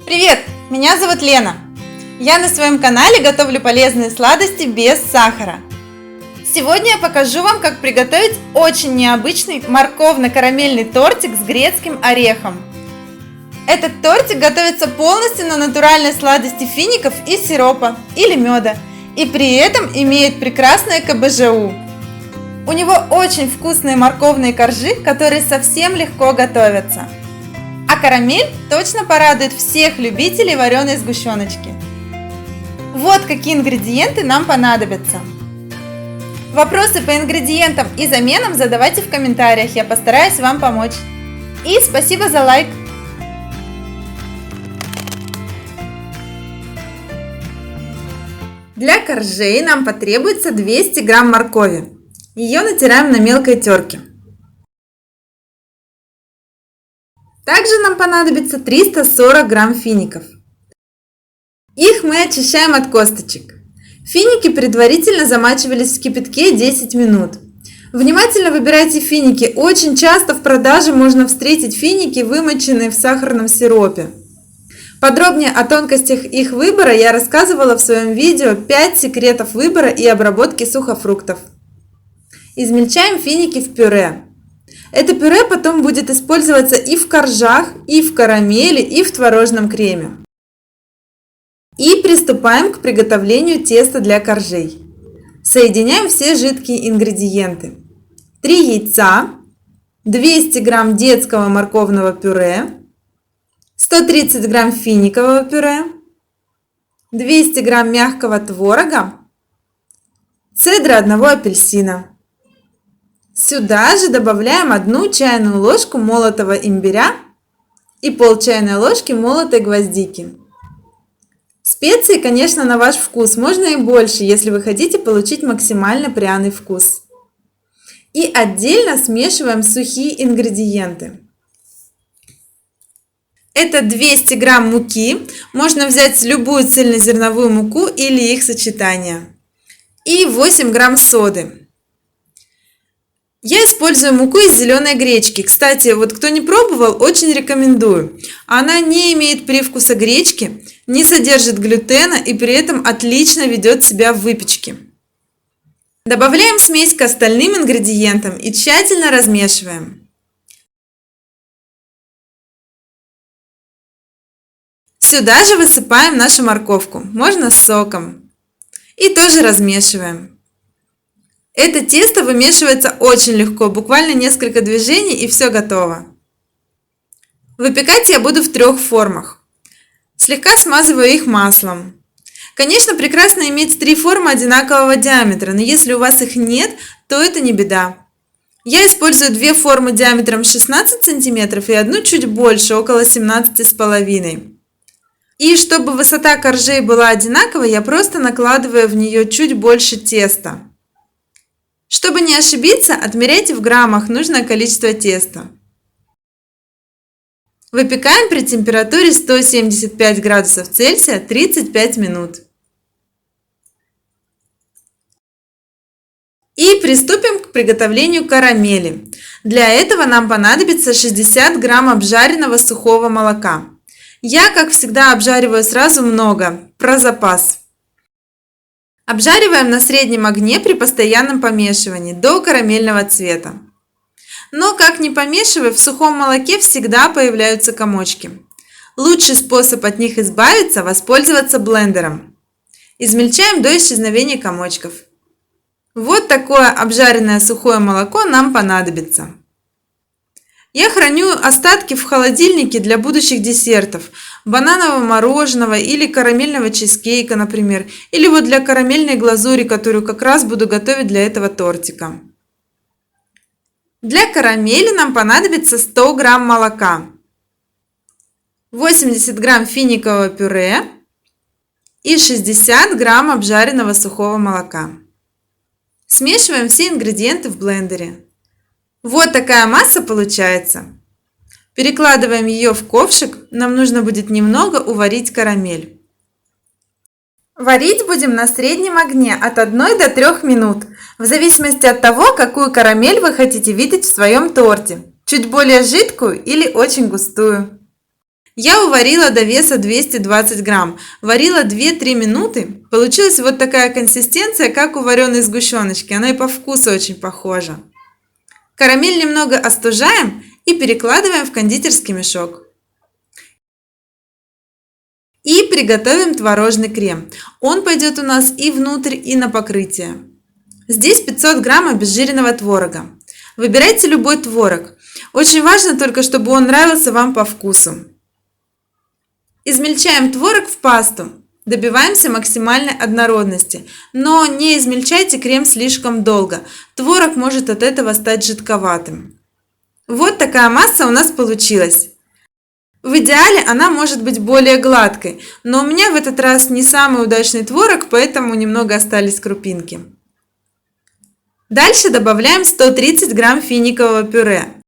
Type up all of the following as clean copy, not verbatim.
Привет! Меня зовут Лена. Я на своем канале готовлю полезные сладости без сахара. Сегодня я покажу вам, как приготовить очень необычный морковно-карамельный тортик с грецким орехом. Этот тортик готовится полностью на натуральной сладости фиников и сиропа или меда, и при этом имеет прекрасное КБЖУ. У него очень вкусные морковные коржи, которые совсем легко готовятся. А карамель точно порадует всех любителей вареной сгущеночки. Вот какие ингредиенты нам понадобятся. Вопросы по ингредиентам и заменам задавайте в комментариях, я постараюсь вам помочь. И спасибо за лайк! Для коржей нам потребуется 200 грамм моркови. Ее натираем на мелкой терке. Также нам понадобится 340 грамм фиников. Их мы очищаем от косточек. Финики предварительно замачивались в кипятке 10 минут. Внимательно выбирайте финики. Очень часто в продаже можно встретить финики, вымоченные в сахарном сиропе. Подробнее о тонкостях их выбора я рассказывала в своем видео «5 секретов выбора и обработки сухофруктов». Измельчаем финики в пюре. Это пюре потом будет использоваться и в коржах, и в карамели, и в творожном креме. И приступаем к приготовлению теста для коржей. Соединяем все жидкие ингредиенты. 3 яйца, 200 грамм детского морковного пюре, 130 грамм финикового пюре, 200 грамм мягкого творога, цедра одного апельсина. Сюда же добавляем 1 чайную ложку молотого имбиря и пол чайной ложки молотой гвоздики. Специи, конечно, на ваш вкус, можно и больше, если вы хотите получить максимально пряный вкус. И отдельно смешиваем сухие ингредиенты. Это 200 грамм муки, можно взять любую цельнозерновую муку или их сочетание. И 8 грамм соды. Я использую муку из зеленой гречки. Кстати, вот кто не пробовал, очень рекомендую. Она не имеет привкуса гречки, не содержит глютена и при этом отлично ведет себя в выпечке. Добавляем смесь к остальным ингредиентам и тщательно размешиваем. Сюда же высыпаем нашу морковку, можно с соком. И тоже размешиваем. Это тесто вымешивается очень легко, буквально несколько движений и все готово. Выпекать я буду в 3 формах. Слегка смазываю их маслом. Конечно, прекрасно иметь 3 формы одинакового диаметра, но если у вас их нет, то это не беда. Я использую 2 формы диаметром 16 см и одну чуть больше, около 17,5. И чтобы высота коржей была одинаковой, я просто накладываю в нее чуть больше теста. Чтобы не ошибиться, отмеряйте в граммах нужное количество теста. Выпекаем при температуре 175 градусов Цельсия 35 минут. И приступим к приготовлению карамели. Для этого нам понадобится 60 грамм обжаренного сухого молока. Я, как всегда, обжариваю сразу много, про запас. Обжариваем на среднем огне при постоянном помешивании до карамельного цвета. Но как ни помешивай, в сухом молоке всегда появляются комочки. Лучший способ от них избавиться – воспользоваться блендером. Измельчаем до исчезновения комочков. Вот такое обжаренное сухое молоко нам понадобится. Я храню остатки в холодильнике для будущих десертов, бананового мороженого или карамельного чизкейка, например, или вот для карамельной глазури, которую как раз буду готовить для этого тортика. Для карамели нам понадобится 100 грамм молока, 80 грамм финикового пюре и 60 грамм обжаренного сухого молока. Смешиваем все ингредиенты в блендере. Вот такая масса получается. Перекладываем ее в ковшик. Нам нужно будет немного уварить карамель. Варить будем на среднем огне от 1 до 3 минут, в зависимости от того, какую карамель вы хотите видеть в своем торте. Чуть более жидкую или очень густую. Я уварила до веса 220 грамм. Варила 2-3 минуты. Получилась вот такая консистенция, как у вареной сгущеночки. Она и по вкусу очень похожа. Карамель немного остужаем и перекладываем в кондитерский мешок. И приготовим творожный крем. Он пойдет у нас и внутрь, и на покрытие. Здесь 500 грамм обезжиренного творога. Выбирайте любой творог. Очень важно только, чтобы он нравился вам по вкусу. Измельчаем творог в пасту. Добиваемся максимальной однородности. Но не измельчайте крем слишком долго. Творог может от этого стать жидковатым. Вот такая масса у нас получилась. В идеале она может быть более гладкой, но у меня в этот раз не самый удачный творог, поэтому немного остались крупинки. Дальше добавляем 130 грамм финикового пюре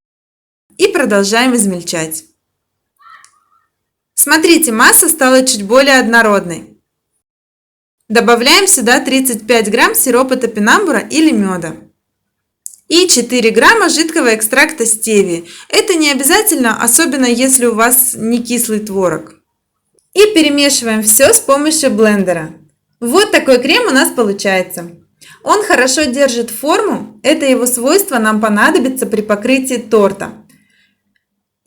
и продолжаем измельчать. Смотрите, масса стала чуть более однородной. Добавляем сюда 35 грамм сиропа топинамбура или меда. И 4 грамма жидкого экстракта стевии. Это не обязательно, особенно если у вас не кислый творог. И перемешиваем все с помощью блендера. Вот такой крем у нас получается. Он хорошо держит форму. Это его свойство нам понадобится при покрытии торта.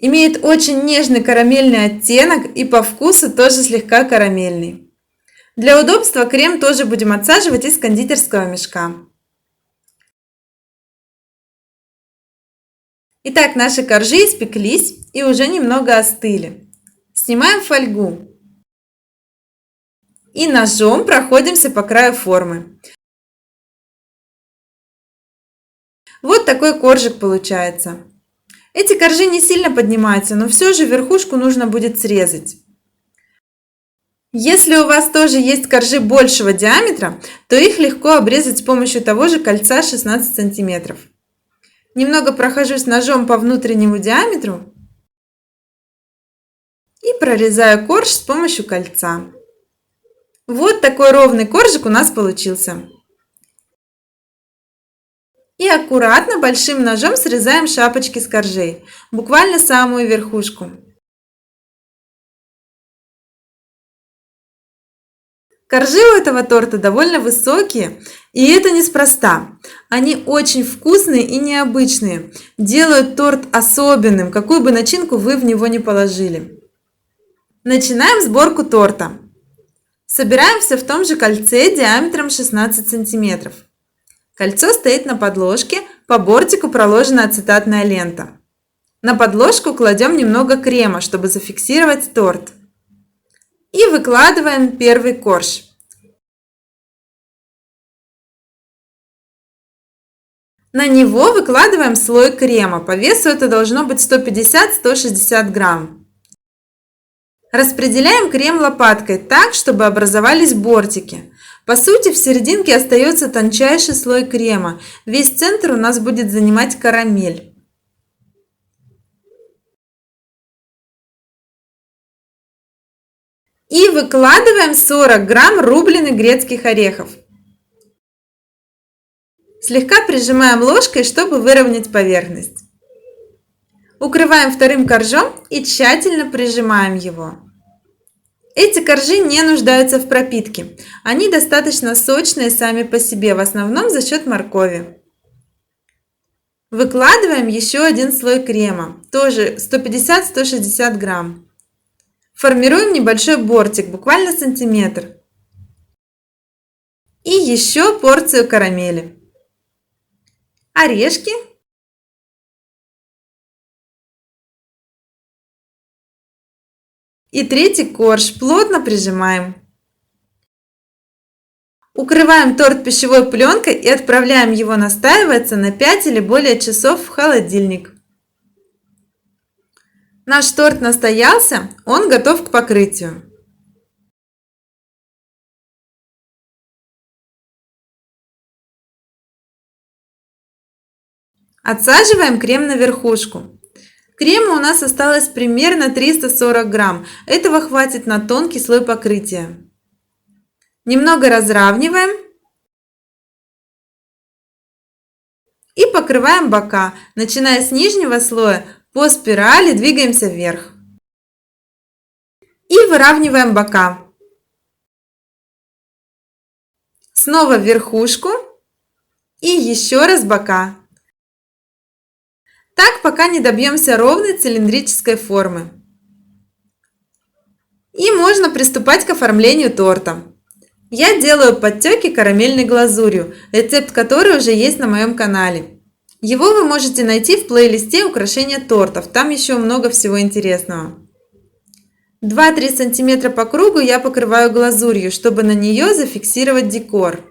Имеет очень нежный карамельный оттенок и по вкусу тоже слегка карамельный. Для удобства крем тоже будем отсаживать из кондитерского мешка. Итак, наши коржи испеклись и уже немного остыли. Снимаем фольгу и ножом проходимся по краю формы. Вот такой коржик получается. Эти коржи не сильно поднимаются, но все же верхушку нужно будет срезать. Если у вас тоже есть коржи большего диаметра, то их легко обрезать с помощью того же кольца 16 сантиметров. Немного прохожусь ножом по внутреннему диаметру и прорезаю корж с помощью кольца. Вот такой ровный коржик у нас получился. И аккуратно большим ножом срезаем шапочки с коржей, буквально самую верхушку. Коржи у этого торта довольно высокие, и это неспроста. Они очень вкусные и необычные, делают торт особенным, какую бы начинку вы в него ни положили. Начинаем сборку торта. Собираем все в том же кольце диаметром 16 сантиметров. Кольцо стоит на подложке, по бортику проложена ацетатная лента. На подложку кладем немного крема, чтобы зафиксировать торт. И выкладываем первый корж. На него выкладываем слой крема. По весу это должно быть 150-160 грамм. Распределяем крем лопаткой так, чтобы образовались бортики. По сути, в серединке остается тончайший слой крема. Весь центр у нас будет занимать карамель. И выкладываем 40 грамм рубленых грецких орехов. Слегка прижимаем ложкой, чтобы выровнять поверхность. Укрываем вторым коржом и тщательно прижимаем его. Эти коржи не нуждаются в пропитке. Они достаточно сочные сами по себе, в основном за счет моркови. Выкладываем еще один слой крема, тоже 150-160 грамм. Формируем небольшой бортик, буквально сантиметр. И еще порцию карамели. Орешки. И третий корж плотно прижимаем. Укрываем торт пищевой пленкой и отправляем его настаиваться на 5 или более часов в холодильник. Наш торт настоялся, он готов к покрытию. Отсаживаем крем на верхушку. Крема у нас осталось примерно 340 грамм. Этого хватит на тонкий слой покрытия. Немного разравниваем и покрываем бока. Начиная с нижнего слоя, по спирали двигаемся вверх. И выравниваем бока. Снова верхушку и еще раз бока. Так, пока не добьемся ровной цилиндрической формы. И можно приступать к оформлению торта. Я делаю подтеки карамельной глазурью, рецепт которой уже есть на моем канале. Его вы можете найти в плейлисте украшения тортов, там еще много всего интересного. 2-3 см по кругу я покрываю глазурью, чтобы на нее зафиксировать декор.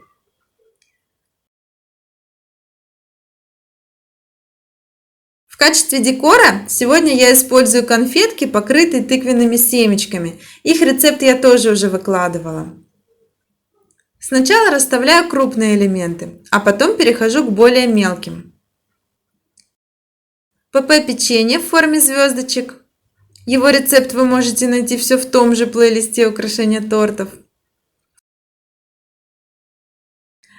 В качестве декора сегодня я использую конфетки, покрытые тыквенными семечками. Их рецепт я тоже уже выкладывала. Сначала расставляю крупные элементы, а потом перехожу к более мелким. ПП печенье в форме звездочек. Его рецепт вы можете найти все в том же плейлисте украшения тортов.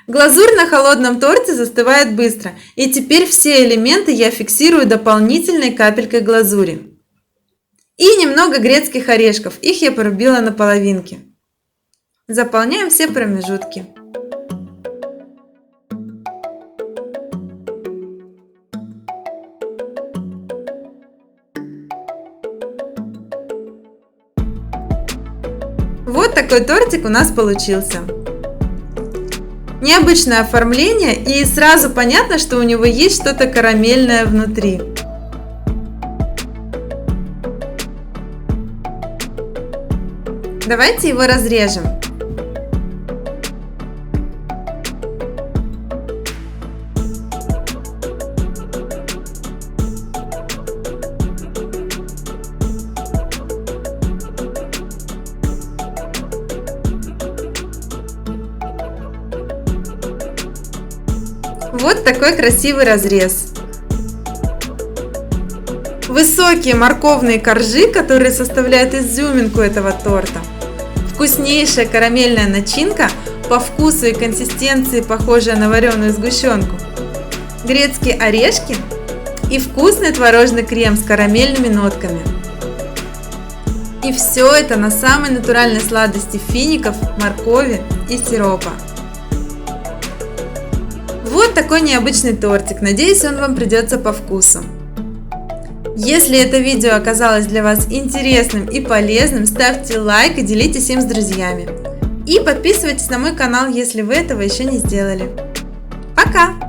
Глазурь на холодном торте застывает быстро, и теперь все элементы я фиксирую дополнительной капелькой глазури. И немного грецких орешков, их я порубила на половинки. Заполняем все промежутки. Вот такой тортик у нас получился. Необычное оформление, и сразу понятно, что у него есть что-то карамельное внутри. Давайте его разрежем. Вот такой красивый разрез. Высокие морковные коржи, которые составляют изюминку этого торта. Вкуснейшая карамельная начинка, по вкусу и консистенции похожая на вареную сгущенку. Грецкие орешки и вкусный творожный крем с карамельными нотками. И все это на самой натуральной сладости фиников, моркови и сиропа. Вот такой необычный тортик, надеюсь, он вам придется по вкусу. Если это видео оказалось для вас интересным и полезным, ставьте лайк и делитесь им с друзьями. И подписывайтесь на мой канал, если вы этого еще не сделали. Пока!